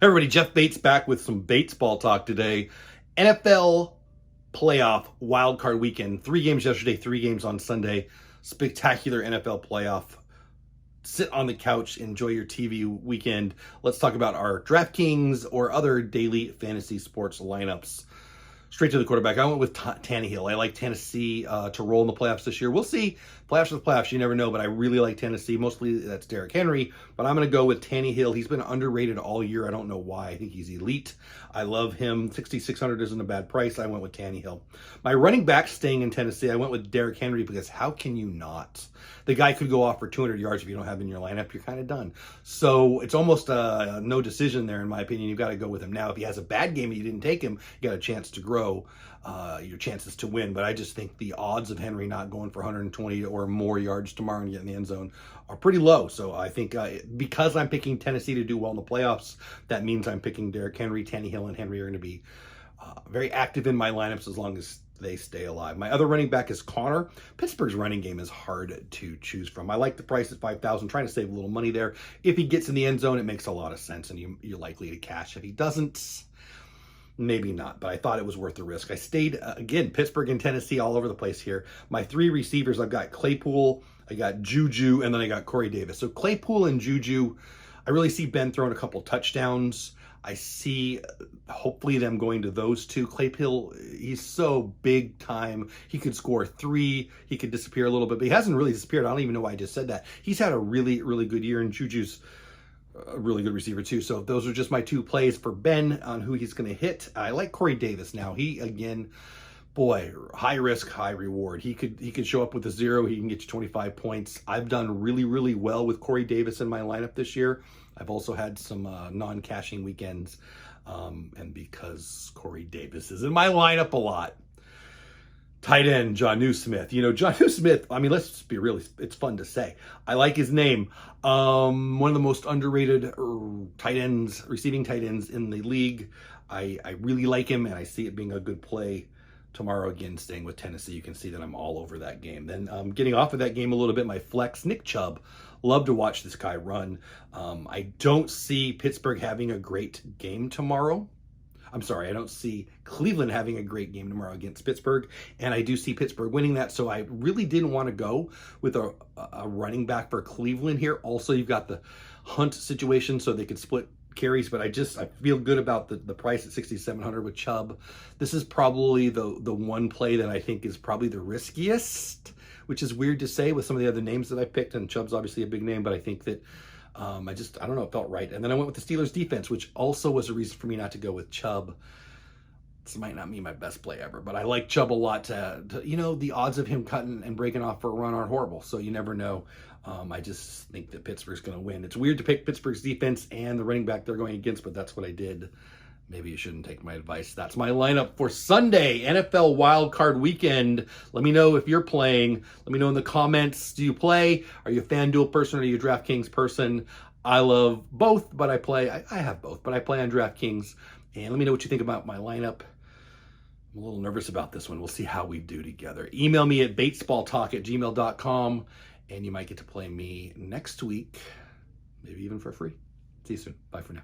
Everybody, Jeff Bates back with some Bates ball talk today. NFL playoff wildcard weekend. 3 games yesterday, 3 games on Sunday. Spectacular NFL playoff. Sit on the couch, enjoy your TV weekend. Let's talk about our DraftKings or other daily fantasy sports lineups. Straight to the quarterback. I went with Tannehill. I like Tennessee to roll in the playoffs this year. We'll see. Playoffs are the playoffs. You never know, but I really like Tennessee. Mostly that's Derrick Henry, but I'm going to go with Tannehill. He's been underrated all year. I don't know why. I think he's elite. I love him. 6,600 isn't a bad price. I went with Tannehill. My running back staying in Tennessee, I went with Derrick Henry because how can you not? The guy could go off for 200 yards if you don't have him in your lineup. You're kind of done. So it's almost no decision there, in my opinion. You've got to go with him. Now, if he has a bad game and you didn't take him, you got a chance to grow your chances to win. But I just think the odds of Henry not going for 120 or more yards tomorrow and getting in the end zone are pretty low. So I think because I'm picking Tennessee to do well in the playoffs, that means I'm picking Derrick Henry. Tannehill and Henry are going to be very active in my lineups as long as they stay alive. My other running back is Connor. Pittsburgh's running game is hard to choose from. I like the price at 5,000, trying to save a little money there. If he gets in the end zone, it makes a lot of sense, and you're likely to cash. If he doesn't, maybe not, but I thought it was worth the risk. I stayed, again, Pittsburgh and Tennessee all over the place here. My 3 receivers, I've got Claypool, I got Juju, and then I got Corey Davis. So Claypool and Juju, I really see Ben throwing a couple touchdowns. I see hopefully them going to those two. Claypool, he's so big time. He could score 3. He could disappear a little bit, but he hasn't really disappeared. I don't even know why I just said that. He's had a really, really good year, and Juju's a really good receiver too. So those are just my 2 plays for Ben on who he's going to hit. I like Corey Davis now. He, again, boy, high risk, high reward. He could show up with a 0. He can get you 25 points. I've done really, really well with Corey Davis in my lineup this year. I've also had some non-cashing weekends, and because Corey Davis is in my lineup a lot. Tight end, Jonnu Smith. You know, Jonnu Smith, I mean, let's just be real. It's fun to say. I like his name. One of the most underrated tight ends, receiving tight ends in the league. I really like him, and I see it being a good play tomorrow. Again, staying with Tennessee, you can see that I'm all over that game. Then getting off of that game a little bit, my flex, Nick Chubb. Love to watch this guy run. I don't see Pittsburgh having a great game tomorrow. I'm sorry, I don't see Cleveland having a great game tomorrow against Pittsburgh, and I do see Pittsburgh winning that, so I really didn't want to go with a running back for Cleveland here. Also, you've got the Hunt situation, so they could split carries, but I feel good about the price at 6,700 with Chubb. This is probably the one play that I think is probably the riskiest, which is weird to say with some of the other names that I picked, and Chubb's obviously a big name, but I think that I don't know, it felt right. And then I went with the Steelers defense, which also was a reason for me not to go with Chubb. This might not be my best play ever, but I like Chubb a lot. You know, the odds of him cutting and breaking off for a run aren't horrible, so you never know. I just think that Pittsburgh's going to win. It's weird to pick Pittsburgh's defense and the running back they're going against, but that's what I did. Maybe you shouldn't take my advice. That's my lineup for Sunday, NFL Wildcard Weekend. Let me know if you're playing. Let me know in the comments. Do you play? Are you a FanDuel person or are you a DraftKings person? I love both, but I have both, but I play on DraftKings. And let me know what you think about my lineup. I'm a little nervous about this one. We'll see how we do together. Email me at batesballtalk@gmail.com, and you might get to play me next week, maybe even for free. See you soon. Bye for now.